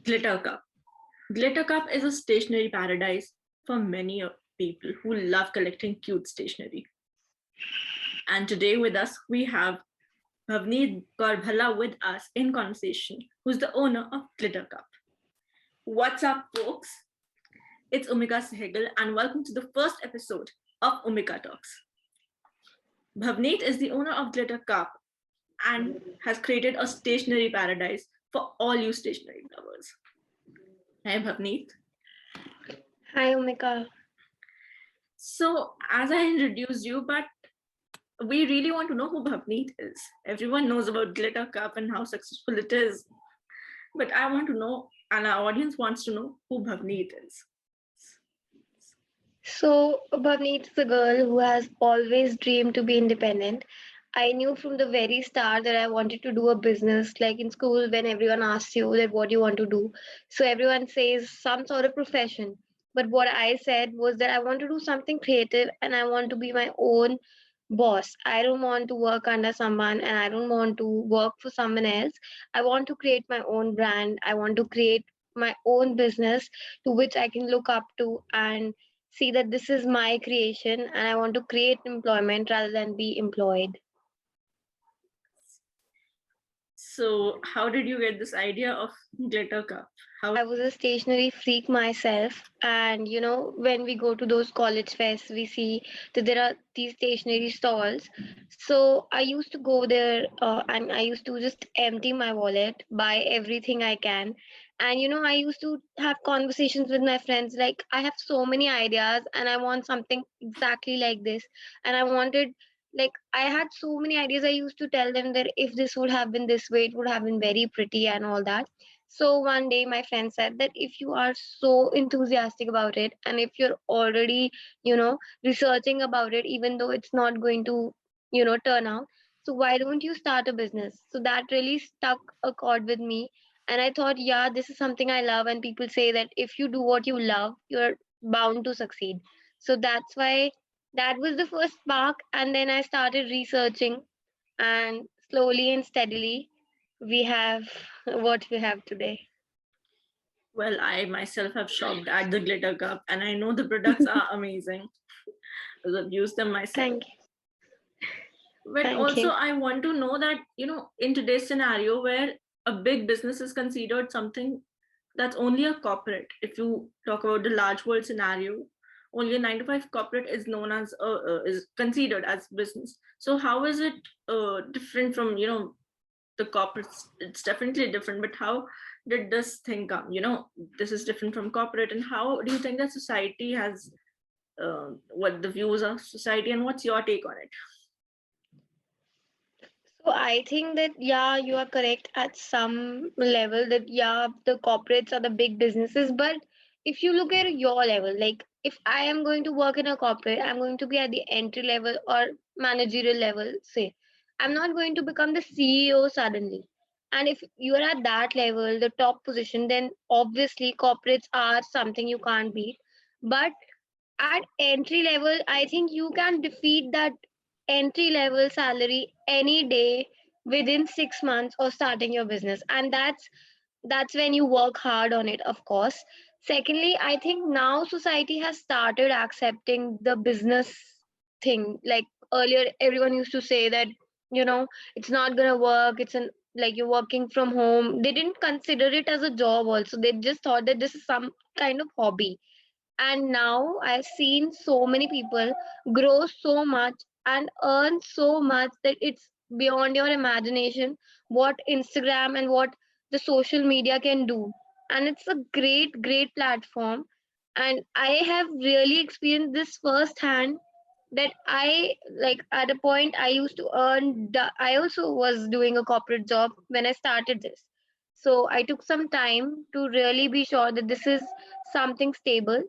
Glittercup. Glittercup is a stationery paradise for many people who love collecting cute stationery. And today with us, we have Bhavneet Garbhala with us in conversation, who's the owner of Glittercup. What's up, folks? It's Umica Sehgal, and welcome to the first episode of Umica Talks. Bhavneet is the owner of Glittercup and has created a stationery paradise for all you stationery lovers. Hi, Bhavneet. Hi, Umica. So, as I introduced you, but we really want to know who Bhavneet is. Everyone knows about Glittercup and how successful it is. But I want to know, and our audience wants to know who Bhavneet is. So, Bhavneet is a girl who has always dreamed to be independent. I knew from the very start that I wanted to do a business, like in school when everyone asks you that what you want to do. So everyone says some sort of profession. But what I said was that I want to do something creative and I want to be my own boss. I don't want to work under someone and I don't want to work for someone else. I want to create my own brand. I want to create my own business to which I can look up to and see that this is my creation and I want to create employment rather than be employed. So, how did you get this idea of Glittercup? I was a stationery freak myself, and when we go to those college fests, we see that there are these stationery stalls. So I used to go there, and I used to just empty my wallet, buy everything I can, and I used to have conversations with my friends like, I have so many ideas, and I want something exactly like this, and I wanted. Like I had so many ideas. I used to tell them that if this would have been this way, it would have been very pretty and all that. So one day my friend said that if you are so enthusiastic about it and if you're already, researching about it, even though it's not going to, turn out, so why don't you start a business? So that really stuck a chord with me. And I thought, yeah, this is something I love. And people say that if you do what you love, you're bound to succeed. So that's why that was the first spark. And then I started researching and slowly and steadily we have what we have today. Well, I myself have shopped at the Glittercup, and I know the products are amazing because I've used them myself. Thank you. But Thank also, you. I want to know that, in today's scenario where a big business is considered something that's only a corporate, if you talk about the large world scenario, only a 9 to 5 corporate is known as, is considered as business. So, how is it different from, the corporates? It's definitely different, but how did this thing come? This is different from corporate, and how do you think that society has, what the views of society, and what's your take on it? So I think that yeah, you are correct at some level that yeah, the corporates are the big businesses, but if you look at your level, like if I am going to work in a corporate, I'm going to be at the entry level or managerial level, say. I'm not going to become the CEO suddenly. And if you are at that level, the top position, then obviously corporates are something you can't beat. But at entry level, I think you can defeat that entry level salary any day within 6 months of starting your business, and that's when you work hard on it, of course. Secondly, I think now society has started accepting the business thing. Like earlier everyone used to say that it's not gonna work, it's an like you're working from home. They didn't consider it as a job also, they just thought that this is some kind of hobby. And now I've seen so many people grow so much and earn so much that it's beyond your imagination what Instagram and what the social media can do. And it's a great, great platform. And I have really experienced this firsthand that I like at a point I used to I also was doing a corporate job when I started this. So I took some time to really be sure that this is something stable.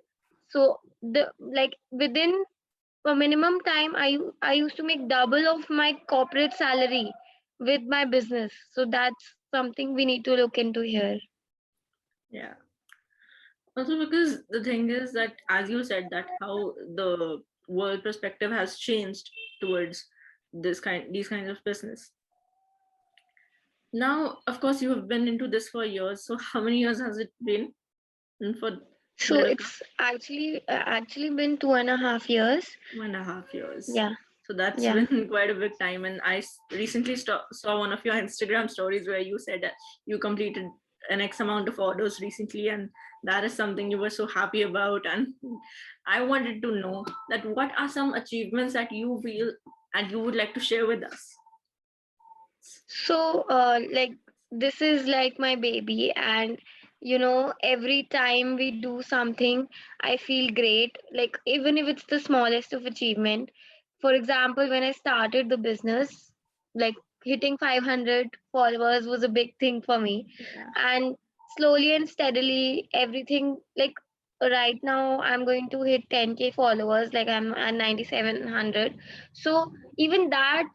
So the like within a minimum time, I used to make double of my corporate salary with my business. So that's something we need to look into here. Yeah. Also, because the thing is that, as you said, that how the world perspective has changed towards these kinds of business. Now, of course, you have been into this for years. So how many years has it been for So Glittercup? it's actually been 2.5 years. 2.5 years. Yeah, So that's yeah. been quite a big time. And I recently saw one of your Instagram stories where you said that you completed an X amount of orders recently, and that is something you were so happy about. And I wanted to know that what are some achievements that you feel and you would like to share with us? So, like, this is like my baby, and every time we do something, I feel great. Like, even if it's the smallest of achievement. For example, when I started the business, like hitting 500 followers was a big thing for me, Yeah. and slowly and steadily, everything like right now, I'm going to hit 10K followers. Like, I'm at 9,700. So even that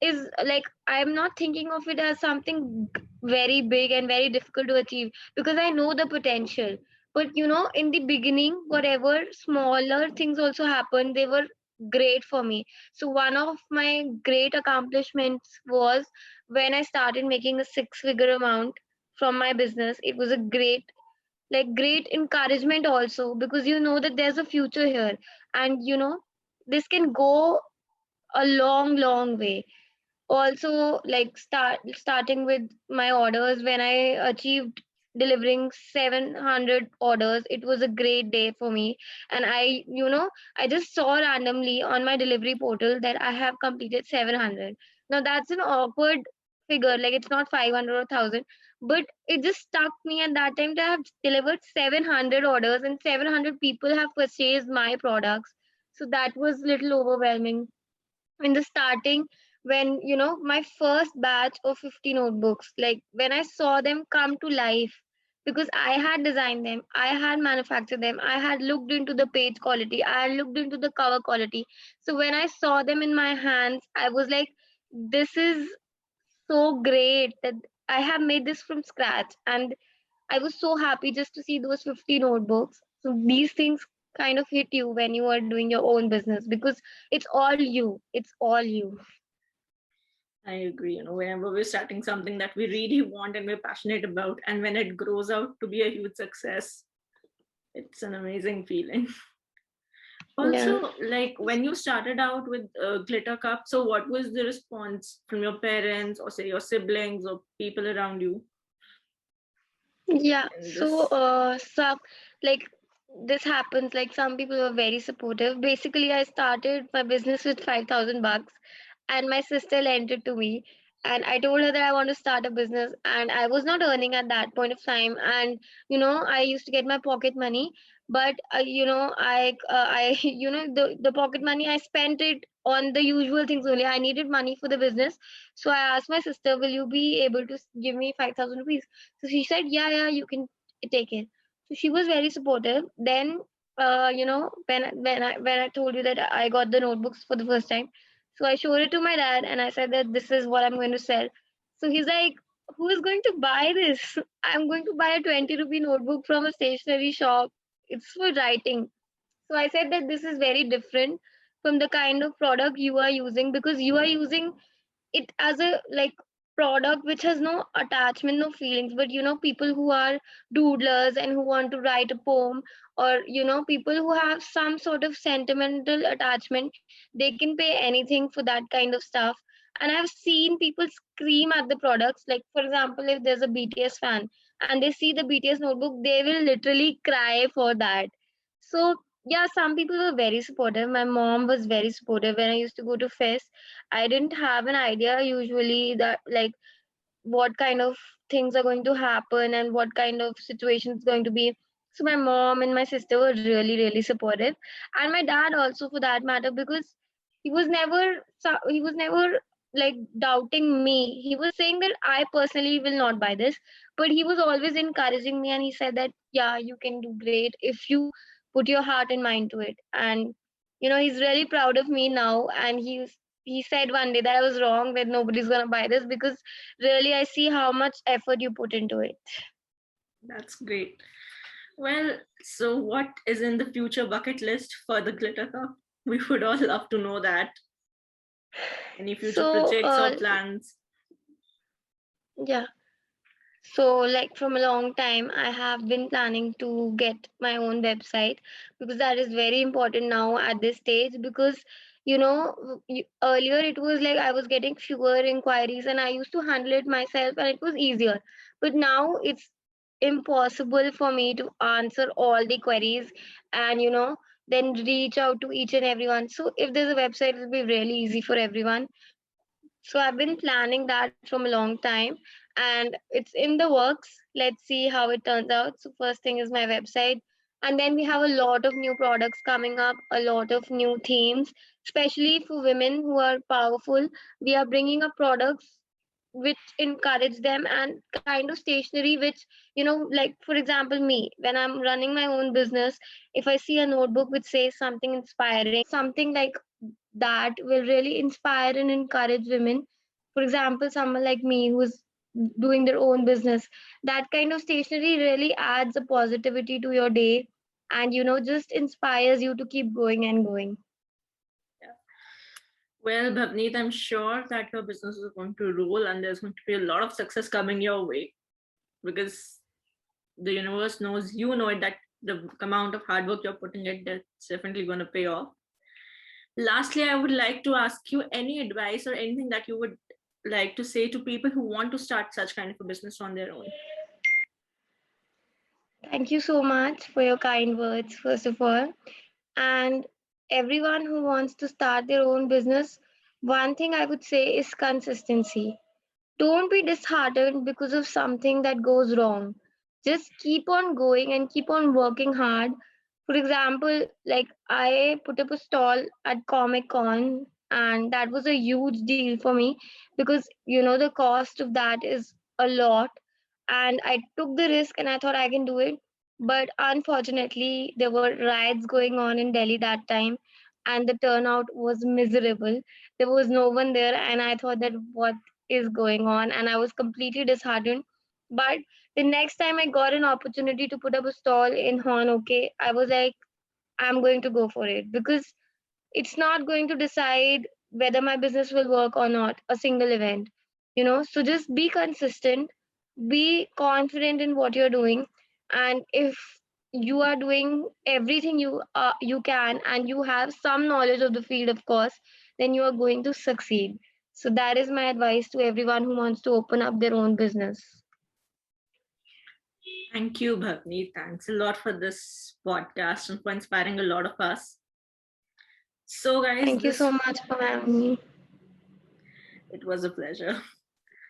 is like I'm not thinking of it as something very big and very difficult to achieve because I know the potential. But in the beginning, whatever smaller things also happened, they were great for me. So one of my great accomplishments was when I started making a six-figure amount from my business. It was a great encouragement also because you know that there's a future here, and this can go a long, long way. Also, like starting with my orders, when I achieved delivering 700 orders, it was a great day for me. And I just saw randomly on my delivery portal that I have completed 700. Now that's an awkward figure, like it's not 500 or 1000, but it just stuck me at that time that I have delivered 700 orders and 700 people have purchased my products. So that was little overwhelming in the starting, when my first batch of 50 notebooks, like when I saw them come to life, because I had designed them, I had manufactured them, I had looked into the page quality, I had looked into the cover quality. So when I saw them in my hands, I was like, this is so great that I have made this from scratch. And I was so happy just to see those 50 notebooks. So these things kind of hit you when you are doing your own business because it's all you. It's all you. I agree. Whenever we're starting something that we really want and we're passionate about, and when it grows out to be a huge success, it's an amazing feeling. Yeah. Also, like when you started out with Glitter Cup, so what was the response from your parents or say your siblings or people around you Yeah. in So, this? like this happens. Like some people were very supportive. Basically, I started my business with 5,000 bucks, and my sister lent it to me. And I told her that I want to start a business, and I was not earning at that point of time. And I used to get my pocket money, but the pocket money I spent it on the usual things only. I needed money for the business, so I asked my sister, "Will you be able to give me 5,000 rupees?" So she said, "Yeah, yeah, you can take it." So she was very supportive. Then, when I told you that I got the notebooks for the first time, so I showed it to my dad and I said that this is what I'm going to sell. So he's like, "Who is going to buy this?" I'm going to buy a 20 rupee notebook from a stationery shop. It's for writing. So I said that this is very different from the kind of product you are using because you are using it as a like product which has no attachment, no feelings. But people who are doodlers and who want to write a poem, or people who have some sort of sentimental attachment, they can pay anything for that kind of stuff. And I've seen people scream at the products. Like, for example, if there's a BTS fan and they see the BTS notebook, they will literally cry for that. So yeah, some people were very supportive. My mom was very supportive when I used to go to fest. I didn't have an idea usually that like what kind of things are going to happen and what kind of situation is going to be. So my mom and my sister were really, really supportive, and my dad also, for that matter, because he was never like doubting me. He was saying that I personally will not buy this, but he was always encouraging me, and he said that yeah, you can do great if you put your heart and mind to it. And he's really proud of me now, and he said one day that I was wrong, that nobody's gonna buy this because really I see how much effort you put into it. That's great. Well, so what is in the future bucket list for the Glitter Cup? We would all love to know that. Any future So projects or plans? Yeah. So, like from a long time, I have been planning to get my own website because that is very important now at this stage. Because earlier it was like I was getting fewer inquiries and I used to handle it myself and it was easier. But now it's impossible for me to answer all the queries and then reach out to each and everyone. So, if there's a website, it'll be really easy for everyone. So I've been planning that from a long time and it's in the works. Let's see how it turns out. So first thing is my website. And then we have a lot of new products coming up, a lot of new themes, especially for women who are powerful. We are bringing up products which encourage them and kind of stationery which like for example me, when I'm running my own business, if I see a notebook which says something inspiring, something like that will really inspire and encourage women. For example, someone like me who's doing their own business, that kind of stationery really adds a positivity to your day and just inspires you to keep going and going. Yeah. Well, Bhavneet, I'm sure that your business is going to roll and there's going to be a lot of success coming your way because the universe knows, you know it, that the amount of hard work you're putting in, that's definitely going to pay off. Lastly, I would like to ask you any advice or anything that you would like to say to people who want to start such kind of a business on their own. Thank you so much for your kind words, first of all. And everyone who wants to start their own business, one thing I would say is consistency. Don't be disheartened because of something that goes wrong. Just keep on going and keep on working hard. For example, like I put up a stall at Comic Con, and that was a huge deal for me because the cost of that is a lot. And I took the risk and I thought I can do it. But unfortunately, there were riots going on in Delhi that time, and the turnout was miserable. There was no one there, and I thought that what is going on, and I was completely disheartened. But the next time I got an opportunity to put up a stall in Honoke, I was like, I'm going to go for it because it's not going to decide whether my business will work or not, a single event. So just be consistent, be confident in what you're doing, and if you are doing everything you can and you have some knowledge of the field, of course, then you are going to succeed. So that is my advice to everyone who wants to open up their own business. Thank you, Bhavni. Thanks a lot for this podcast and for inspiring a lot of us. So, guys, Thank you this so much for having me. it was a pleasure.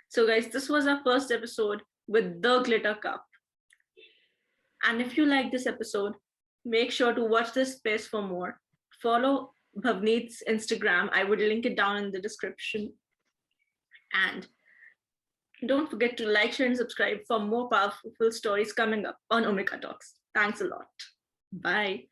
So, guys, this was our first episode with the Glitter Cup. And if you like this episode, make sure to watch this space for more. Follow Bhavneet's Instagram. I would link it down in the description. And don't forget to like, share, and subscribe for more powerful stories coming up on Umica Talks. Thanks a lot. Bye.